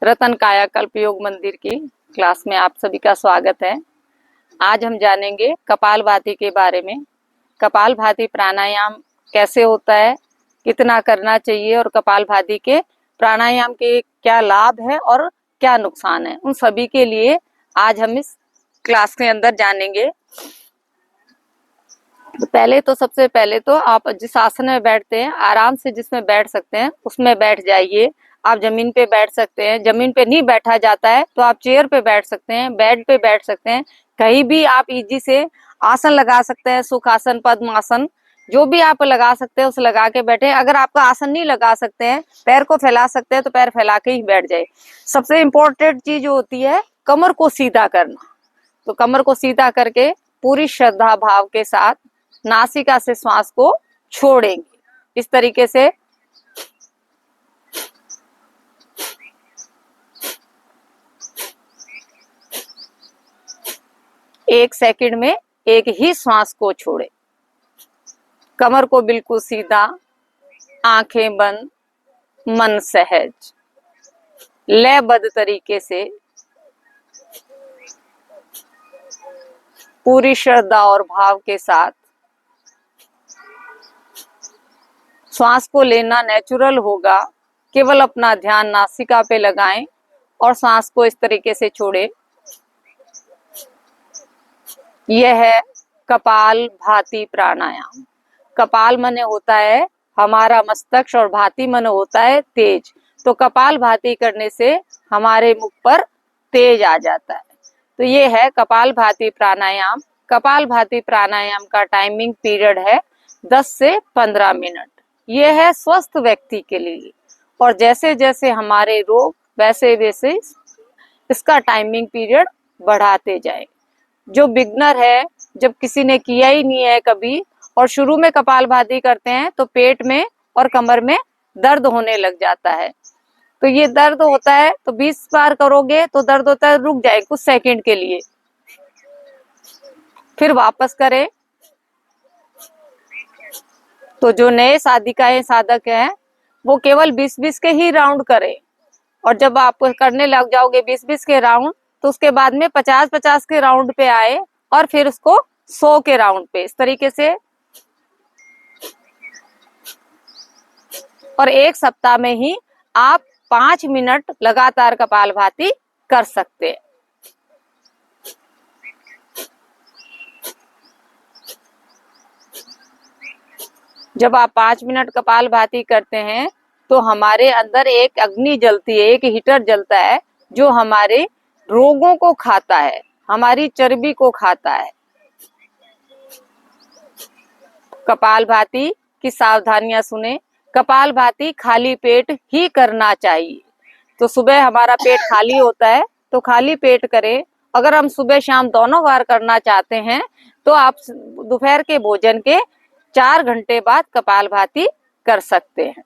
रतन कायाकल्प योग मंदिर की क्लास में आप सभी का स्वागत है। आज हम जानेंगे कपालभाति के बारे में। कपालभाति प्राणायाम कैसे होता है, कितना करना चाहिए और कपालभाति के प्राणायाम के क्या लाभ है और क्या नुकसान है, उन सभी के लिए आज हम इस क्लास के अंदर जानेंगे। तो सबसे पहले तो आप जिस आसन में बैठते हैं, आराम से जिसमें बैठ सकते हैं उसमें बैठ जाइए। आप जमीन पे बैठ सकते हैं, जमीन पे नहीं बैठा जाता है तो आप चेयर पे बैठ सकते हैं, बेड पे बैठ सकते हैं, कहीं भी आप इजी से आसन लगा सकते हैं। सुखासन, पद्मासन, जो भी आप लगा सकते हैं उसे लगा के बैठे। अगर आपका आसन नहीं लगा सकते हैं, पैर को फैला सकते हैं तो पैर फैला के ही बैठ जाए। सबसे इम्पोर्टेंट चीज होती है कमर को सीधा करना। तो कमर को सीधा करके पूरी श्रद्धा भाव के साथ नासिका से श्वास को छोड़ेंगे। इस तरीके से एक सेकंड में एक ही श्वास को छोड़े। कमर को बिल्कुल सीधा, आंखें बंद, मन सहज, लयबद्ध तरीके से पूरी श्रद्धा और भाव के साथ श्वास को लेना नेचुरल होगा। केवल अपना ध्यान नासिका पे लगाएं और सांस को इस तरीके से छोड़ें। यह है कपाल भाति प्राणायाम। कपाल माने होता है हमारा मस्तक और भाति माने होता है तेज। तो कपाल भाति करने से हमारे मुख पर तेज आ जाता है। तो ये है कपाल भाति प्राणायाम। कपाल भाति प्राणायाम का टाइमिंग पीरियड है 10 से 15 मिनट। ये है स्वस्थ व्यक्ति के लिए, और जैसे जैसे हमारे रोग वैसे वैसे इसका टाइमिंग पीरियड बढ़ाते जाए। जो बिगनर है, जब किसी ने किया ही नहीं है कभी और शुरू में कपालभाति करते हैं तो पेट में और कमर में दर्द होने लग जाता है। तो ये दर्द होता है तो 20 बार करोगे तो दर्द होता है, रुक जाए कुछ सेकंड के लिए, फिर वापस करें। तो जो नए साधिकाएं साधक हैं वो केवल 20-20 के ही राउंड करें, और जब आप करने लग जाओगे 20-20 के राउंड तो उसके बाद में 50-50 के राउंड पे आए और फिर उसको 100 के राउंड पे, इस तरीके से। और एक सप्ताह में ही आप 5 मिनट लगातार कपालभाति कर सकते हैं। जब आप 5 मिनट कपालभाति करते हैं तो हमारे अंदर एक अग्नि जलती है, एक हीटर जलता है जो हमारे रोगों को खाता है, हमारी चर्बी को खाता है। कपालभाति की सावधानियां सुने। कपालभाति खाली पेट ही करना चाहिए। तो सुबह हमारा पेट खाली होता है तो खाली पेट करें। अगर हम सुबह शाम दोनों बार करना चाहते हैं तो आप दोपहर के भोजन के 4 घंटे बाद कपालभाति कर सकते हैं।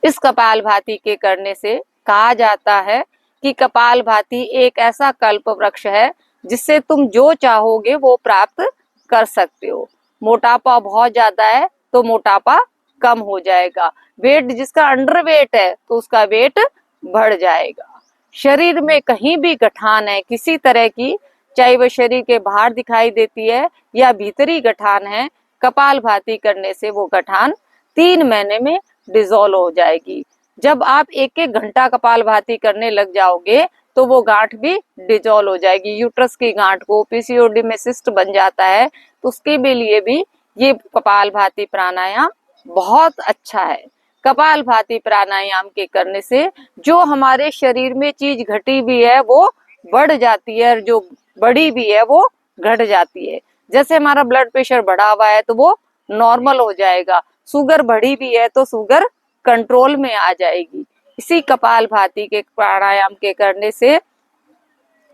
इस कपालभाति के करने से कहा जाता है कि कपालभाति एक ऐसा कल्प वृक्ष है जिससे तुम जो चाहोगे वो प्राप्त कर सकते हो। मोटापा बहुत ज्यादा है तो मोटापा कम हो जाएगा। वेट जिसका अंडरवेट है तो उसका वेट बढ़ जाएगा। शरीर में कहीं भी गठान है किसी तरह की, चाहे वह शरीर के बाहर दिखाई देती है या भीतरी गठान है, कपालभाति करने से वो गठान 3 महीने में डिसॉल्व हो जाएगी। जब आप 1-1 घंटा कपालभाति करने लग जाओगे तो वो गांठ भी डिसॉल्व हो जाएगी। यूट्रस की गांठ को, पीसीओडी में सिस्ट बन जाता है तो उसके भी लिए भी ये कपालभाति प्राणायाम बहुत अच्छा है। कपालभाति प्राणायाम के करने से जो हमारे शरीर में चीज घटी भी है वो बढ़ जाती है, और जो बढ़ी भी है वो घट जाती है। जैसे हमारा ब्लड प्रेशर बढ़ा हुआ है तो वो नॉर्मल हो जाएगा, शुगर बढ़ी भी है तो शुगर कंट्रोल में आ जाएगी। इसी कपालभाति के प्राणायाम के करने से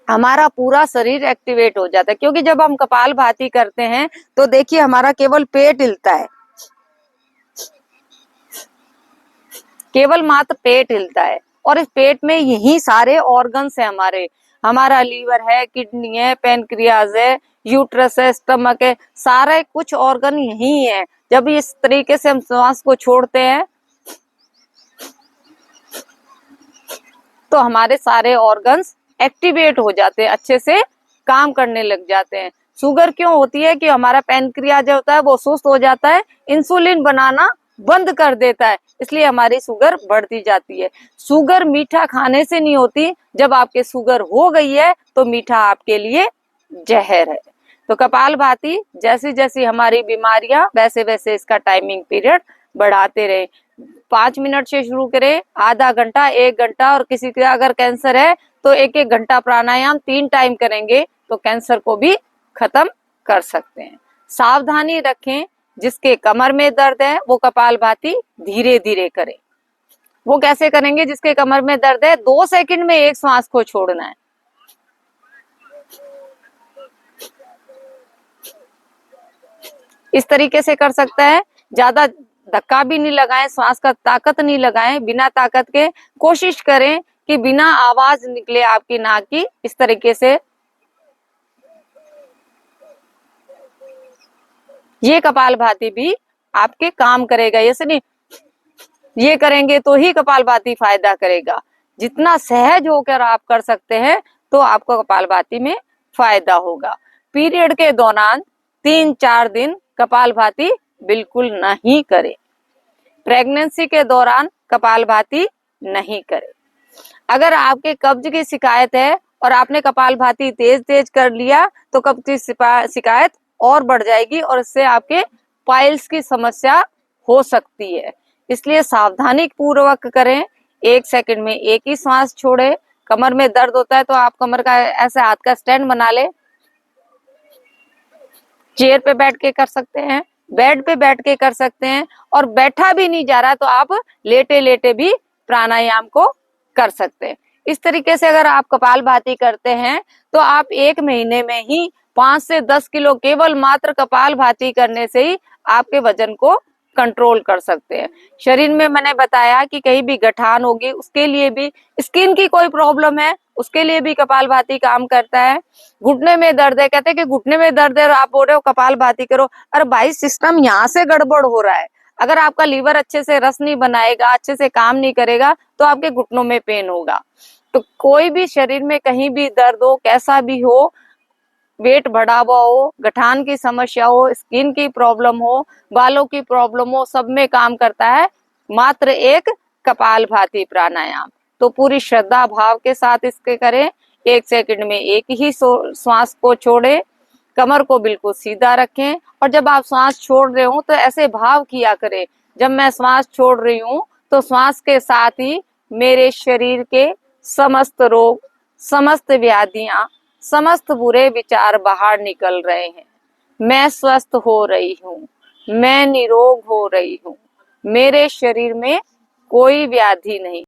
हमारा पूरा शरीर एक्टिवेट हो जाता है। क्योंकि जब हम कपालभाति करते हैं तो देखिए हमारा केवल पेट हिलता है, केवल मात्र पेट हिलता है, और इस पेट में यही सारे ऑर्गन्स है हमारे। हमारा लीवर है, किडनी है, पेनक्रियाज है, यूट्रस है, स्टमक है, सारे कुछ ऑर्गन यही है। जब इस तरीके से हम श्वास को छोड़ते हैं तो हमारे सारे ऑर्गन्स एक्टिवेट हो जाते हैं, अच्छे से काम करने लग जाते हैं। शुगर क्यों होती है कि हमारा पैनक्रियाज जो होता है वो सुस्त हो जाता है, इंसुलिन बनाना बंद कर देता है, इसलिए हमारी शुगर बढ़ती जाती है। शुगर मीठा खाने से नहीं होती, जब आपके शुगर हो गई है तो मीठा आपके लिए जहर है। तो कपालभाति जैसी जैसी हमारी बीमारियां, वैसे वैसे इसका टाइमिंग पीरियड बढ़ाते रहे। 5 मिनट से शुरू करें, आधा घंटा, 1 घंटा, और किसी का अगर कैंसर है तो 1-1 घंटा प्राणायाम 3 टाइम करेंगे तो कैंसर को भी खत्म कर सकते हैं। सावधानी रखें, जिसके कमर में दर्द है वो कपालभाति धीरे धीरे करें। वो कैसे करेंगे? जिसके कमर में दर्द है 2 सेकंड में एक श्वास को छोड़ना है। इस तरीके से कर सकता है। ज्यादा धक्का भी नहीं लगाएं, श्वास का ताकत नहीं लगाएं, बिना ताकत के कोशिश करें कि बिना आवाज निकले आपकी नाक की, इस तरीके से ये कपालभाति भी आपके काम करेगा। ऐसे नहीं, ये करेंगे तो ही कपालभाति फायदा करेगा। जितना सहज होकर आप कर सकते हैं तो आपको कपालभाति में फायदा होगा। पीरियड के दौरान 3-4 दिन कपालभाति बिल्कुल नहीं करें। प्रेगनेंसी के दौरान कपालभाति नहीं करें। अगर आपके कब्ज की शिकायत है और आपने कपालभाति तेज तेज कर लिया तो कब्ज की शिकायत और बढ़ जाएगी और इससे आपके पाइल्स की समस्या हो सकती है। इसलिए सावधानी पूर्वक करें। 1 सेकंड में एक ही श्वास छोड़े। कमर में दर्द होता है तो आप कमर का ऐसे हाथ का स्टैंड बना ले। चेयर पे बैठ के कर सकते हैं, बेड पे बैठ के कर सकते हैं, और बैठा भी नहीं जा रहा तो आप लेटे लेटे भी प्राणायाम को कर सकते हैं। इस तरीके से अगर आप कपालभाति करते हैं तो आप 1 महीने में ही 5 से 10 किलो केवल मात्र कपालभाति करने से ही आपके वजन को कंट्रोल कर सकते हैं। शरीर में मैंने बताया कि कहीं भी गठान होगी, उसके लिए भी, स्किन की कोई प्रॉब्लम है उसके लिए भी कपालभाति काम करता है। घुटने में दर्द है, कहते हैं कि घुटने में दर्द है और आप बोल रहे हो कपालभाति करो। अरे भाई, सिस्टम यहाँ से गड़बड़ हो रहा है। अगर आपका लीवर अच्छे से रस नहीं बनाएगा, अच्छे से काम नहीं करेगा तो आपके घुटनों में पेन होगा। तो कोई भी शरीर में कहीं भी दर्द हो, कैसा भी हो, वेट बढ़ा हुआ हो, गठान की समस्या हो, स्किन की प्रॉब्लम हो, बालों की प्रॉब्लम हो, सब में काम करता है मात्र एक कपालभाति प्राणायाम। तो पूरी श्रद्धा भाव के साथ इसके करें। 1 सेकंड में एक ही श्वास को छोड़े, कमर को बिल्कुल सीधा रखें, और जब आप श्वास छोड़ रहे हो तो ऐसे भाव किया करें, जब मैं श्वास छोड़ रही हूँ तो श्वास के साथ ही मेरे शरीर के समस्त रोग, समस्त व्याधियां, समस्त बुरे विचार बाहर निकल रहे हैं। मैं स्वस्थ हो रही हूँ, मैं निरोग हो रही हूँ, मेरे शरीर में कोई व्याधि नहीं।